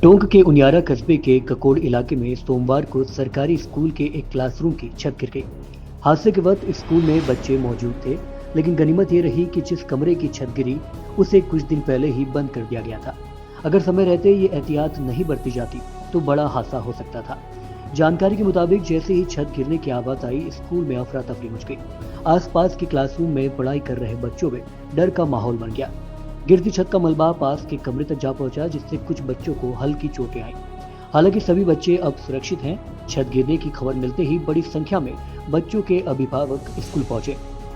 टोंक के उनियारा कस्बे के ककोड़ इलाके में सोमवार को सरकारी स्कूल के एक क्लासरूम की छत गिर गई। हादसे के वक्त स्कूल में बच्चे मौजूद थे, लेकिन गनीमत ये रही कि जिस कमरे की छत गिरी उसे कुछ दिन पहले ही बंद कर दिया गया था। अगर समय रहते ये एहतियात नहीं बरती जाती तो बड़ा हादसा हो सकता था। जानकारी के मुताबिक जैसे ही छत गिरने की आवाज आई, स्कूल में अफरा तफरी मच गई। आसपास के क्लासरूम में पढ़ाई कर रहे बच्चों में डर का माहौल बन गया। गिरती छत का मलबा पास के कमरे तक जा पहुंचा, जिससे कुछ बच्चों को हल्की चोटें आईं। हालांकि सभी बच्चे अब सुरक्षित हैं। छत गिरने की खबर मिलते ही बड़ी संख्या में बच्चों के अभिभावक स्कूल पहुंचे।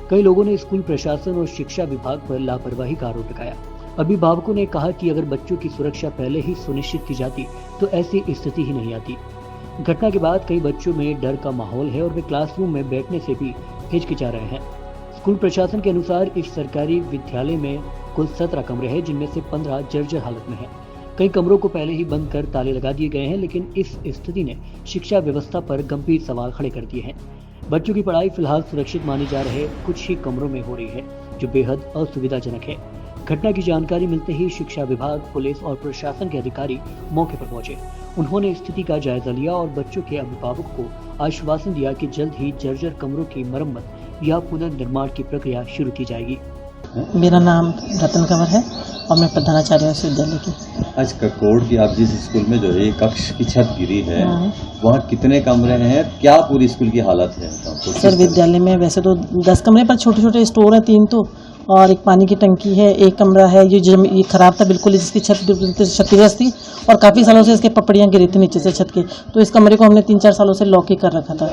कई लोगों ने स्कूल प्रशासन और शिक्षा विभाग पर लापरवाही का आरोप लगाया। अभिभावकों ने कहा कि अगर बच्चों की सुरक्षा पहले ही सुनिश्चित की जाती तो ऐसी स्थिति ही नहीं आती। घटना के बाद कई बच्चों में डर का माहौल है और वे क्लासरूम में बैठने से भी हिचकिचा रहे हैं। स्कूल प्रशासन के अनुसार इस सरकारी विद्यालय में कुल 17 कमरे हैं, जिनमें से 15 जर्जर हालत में हैं। कई कमरों को पहले ही बंद कर ताले लगा दिए गए हैं, लेकिन इस स्थिति ने शिक्षा व्यवस्था पर गंभीर सवाल खड़े कर दिए हैं। बच्चों की पढ़ाई फिलहाल सुरक्षित माने जा रहे कुछ ही कमरों में हो रही है, जो बेहद असुविधाजनक है। घटना की जानकारी मिलते ही शिक्षा विभाग, पुलिस और प्रशासन के अधिकारी मौके पर पहुंचे। उन्होंने स्थिति का जायजा लिया और बच्चों के अभिभावकों को आश्वासन दिया कि जल्द ही जर्जर कमरों की मरम्मत या पुनर्निर्माण की प्रक्रिया शुरू की जाएगी। मेरा नाम रतन कंवर है और मैं प्रधानाचार्य हूँ इस विद्यालय की। आज ककोड़ की आप जिस स्कूल में जो है कक्ष की छत गिरी है, वहाँ कितने कमरे हैं, क्या पूरी स्कूल की हालत है? सर, विद्यालय में वैसे तो 10 कमरे पर छोटे छोटे स्टोर हैं, 3 तो, और एक पानी की टंकी है, एक कमरा है ये खराब था बिल्कुल, जिसकी छत क्षतिग्रस्त थी और काफ़ी सालों से इसके पपड़ियाँ गिरी थी नीचे से छत के। तो इस कमरे को हमने 3-4 सालों से लॉक ही कर रखा था।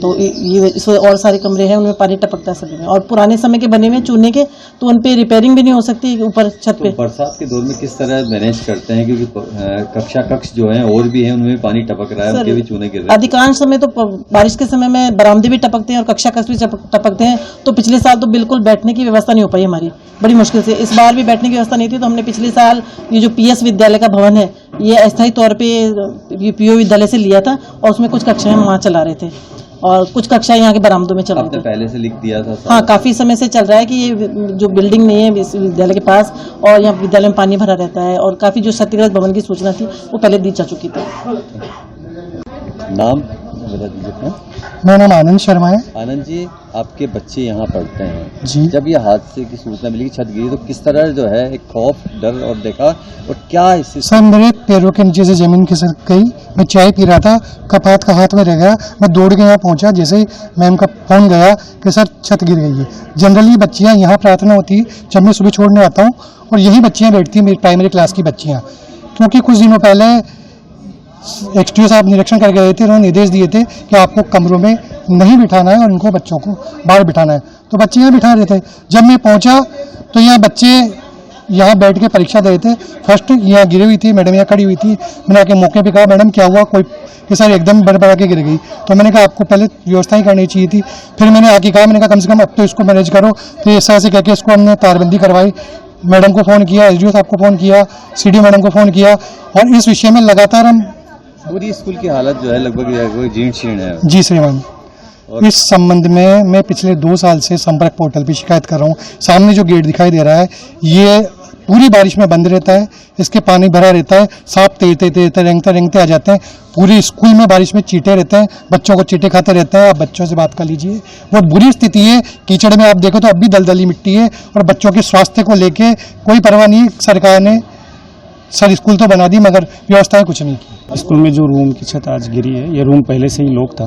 तो ये इसमें और सारे कमरे हैं, उनमें पानी टपकता है सभी में, और पुराने समय के बने हुए चूने के, तो उन पे रिपेयरिंग भी नहीं हो सकती ऊपर छत पे। तो बरसात के दौर में किस तरह मैनेज करते हैं, क्योंकि कक्ष जो है और भी है, उनमें पानी टपक रहा है, उनके भी चूने गिर रहे हैं। अधिकांश समय तो बारिश के समय में बरामदे भी टपकते हैं और कक्ष भी टपकते हैं। तो पिछले साल तो बिल्कुल बैठने की व्यवस्था नहीं हो पाई हमारी, बड़ी मुश्किल से। इस बार भी बैठने की व्यवस्था नहीं थी, तो हमने पिछले साल ये जो पीएस विद्यालय का भवन है, ये अस्थायी तौर पे पीओ विद्यालय से लिया था और उसमें कुछ कक्षाएं हम वहाँ चला रहे थे और कुछ कक्षाएं यहाँ के बरामदों में चल रही थी। पहले से लिख दिया था? हाँ, काफी समय से चल रहा है कि ये जो बिल्डिंग नहीं है इस विद्यालय के पास, और यहाँ विद्यालय में पानी भरा रहता है, और काफी जो क्षतिग्रस्त भवन की सूचना थी वो पहले दी जा चुकी थी। नाम बता दीजिए। मेरा नाम आनंद शर्मा है। आनंद जी, आपके बच्चे यहाँ पढ़ते हैं जी। जब ये हादसे की सूचना मिली, छत गिरी, तो किस तरह जो है एक खौफ, डर और देखा, और क्या इससे? सर, मेरे पैरों के नीचे से जमीन खिसक गई। मैं चाय पी रहा था, कप हाथ में रह गया। मैं दौड़ के यहाँ पहुँचा, जैसे ही मैम का फोन गया कि सर छत गिर गई है। जनरली बच्चियाँ यहाँ प्रार्थना होती है जब मैं सुबह छोड़ने आता हूँ, और यही बच्चियाँ बैठती हैं, मेरी प्राइमरी क्लास की बच्चियाँ। क्योंकि कुछ दिनों पहले एक्सटीओ साहब निरीक्षण करके गए थे, उन्होंने निर्देश दिए थे कि आपको कमरों में नहीं बिठाना है और इनको बच्चों को बाहर बिठाना है। तो बच्चे यहाँ बिठा रहे थे। जब मैं पहुँचा तो यहाँ बच्चे यहाँ बैठ के परीक्षा दे रहे थे। फर्स्ट यहाँ गिरी हुई थी, मैडम यहाँ खड़ी हुई थी। मैंने आके मौके पे कहा, मैडम क्या हुआ? कोई कि सर एकदम बड़बड़ा के गिर गई। तो मैंने कहा आपको पहले व्यवस्था ही करनी चाहिए थी। फिर मैंने आके कहा, मैंने कहा कम से कम अब तो इसको मैनेज करो। फिर इस तरह से कह के इसको हमने तारबंदी करवाई। मैडम को फ़ोन किया, एसडीओ साहब को फ़ोन किया, सीडीओ मैडम को फ़ोन किया, और इस विषय में लगातार हम पूरी स्कूल की हालत जो है लगभग जीर्ण शीर्ण है। जी श्रीमान, इस संबंध में मैं पिछले 2 साल से संपर्क पोर्टल पर शिकायत कर रहा हूँ। सामने जो गेट दिखाई दे रहा है, ये पूरी बारिश में बंद रहता है, इसके पानी भरा रहता है, सांप तैरते रेंगते आ जाते हैं। पूरी स्कूल में बारिश में चींटे रहते हैं, बच्चों को चींटे खाते रहते हैं। आप बच्चों से बात कर लीजिए, बहुत बुरी स्थिति है। कीचड़ में आप देखो तो अब भी दलदली मिट्टी है, और बच्चों के स्वास्थ्य को लेके कोई परवाह नहीं। सरकार ने सर स्कूल तो बना दी, मगर व्यवस्थाएं कुछ नहीं की। स्कूल में जो रूम की छत आज गिरी है, ये रूम पहले से ही लॉक था,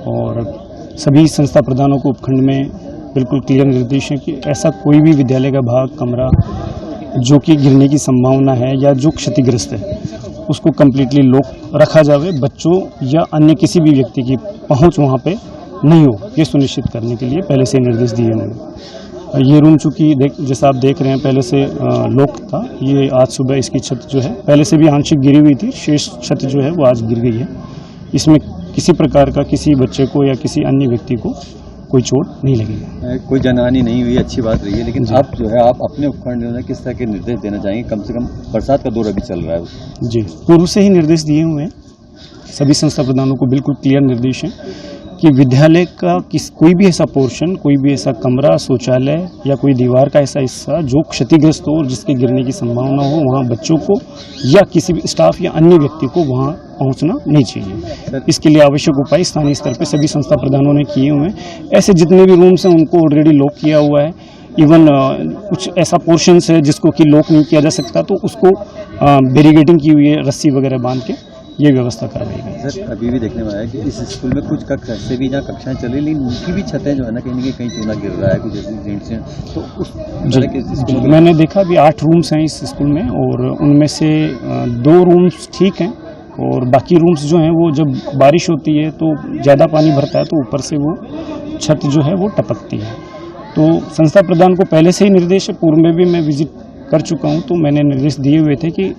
और सभी संस्था प्रधानों को उपखंड में बिल्कुल क्लियर निर्देश है कि ऐसा कोई भी विद्यालय का भाग, कमरा जो कि गिरने की संभावना है या जो क्षतिग्रस्त है, उसको कम्प्लीटली लॉक रखा जाए। बच्चों या अन्य किसी भी व्यक्ति की पहुंच वहां पे नहीं हो, ये सुनिश्चित करने के लिए पहले से निर्देश दिए हुए। ये रूम चूँकि जैसा आप देख रहे हैं पहले से लॉक था, ये आज सुबह इसकी छत जो है पहले से भी आंशिक गिरी हुई थी, शेष छत जो है वो आज गिर गई है। इसमें किसी प्रकार का किसी बच्चे को या किसी अन्य व्यक्ति को कोई चोट नहीं लगी है। कोई जनहानि नहीं हुई, अच्छी बात रही है। लेकिन आप जो है आप अपने उपखंड में किस तरह के निर्देश देना चाहेंगे? कम से कम बरसात का दौर अभी चल रहा है। जी, पूर्व से ही निर्देश दिए हुए हैं, सभी संस्था प्रधानों को बिल्कुल क्लियर निर्देश हैं कि विद्यालय का कोई भी ऐसा पोर्शन, कोई भी ऐसा कमरा, शौचालय या कोई दीवार का ऐसा हिस्सा जो क्षतिग्रस्त हो और जिसके गिरने की संभावना हो, वहाँ बच्चों को या किसी भी स्टाफ या अन्य व्यक्ति को वहाँ पहुँचना नहीं चाहिए। इसके लिए आवश्यक उपाय स्थानीय स्तर पर सभी संस्था प्रधानों ने किए हुए हैं। ऐसे जितने भी रूम्स हैं उनको ऑलरेडी लॉक किया हुआ है। इवन कुछ ऐसा पोर्शंस है जिसको कि लॉक नहीं किया जा सकता तो उसको बैरिकेडिंग की हुई है, रस्सी वगैरह बांध के ये व्यवस्था करवाई गई है। सर अभी भी देखने में आया कि इस स्कूल में कुछ कक्षा ऐसे भी जहाँ कक्षाएं चली, लेकिन उनकी भी छतें जो है ना कहीं चूना गिर रहा है, कुछ ऐसी ईंट से, तो उस तरह के स्कूल में मैंने देखा अभी 8 रूम्स हैं इस स्कूल में और उनमें से 2 रूम्स ठीक हैं और बाकी रूम्स जो हैं वो जब बारिश होती है तो ज़्यादा पानी भरता है तो ऊपर से वो छत जो है वो टपकती है। तो संस्था प्रधान को पहले से ही निर्देश है, पूर्व में भी मैं विजिट कर चुका हूँ, तो मैंने निर्देश दिए हुए थे कि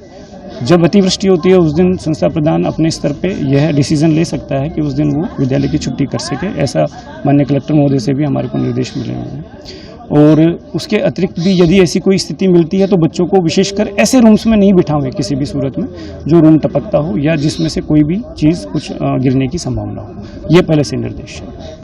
जब अतिवृष्टि होती है उस दिन संस्था प्रधान अपने स्तर पे यह डिसीजन ले सकता है कि उस दिन वो विद्यालय की छुट्टी कर सके। ऐसा माननीय कलेक्टर महोदय से भी हमारे को निर्देश मिले हुए हैं। और उसके अतिरिक्त भी यदि ऐसी कोई स्थिति मिलती है तो बच्चों को विशेषकर ऐसे रूम्स में नहीं बिठाओगे किसी भी सूरत में जो रूम टपकता हो या जिसमें से कोई भी चीज़ कुछ गिरने की संभावना हो। ये पहले से निर्देश है।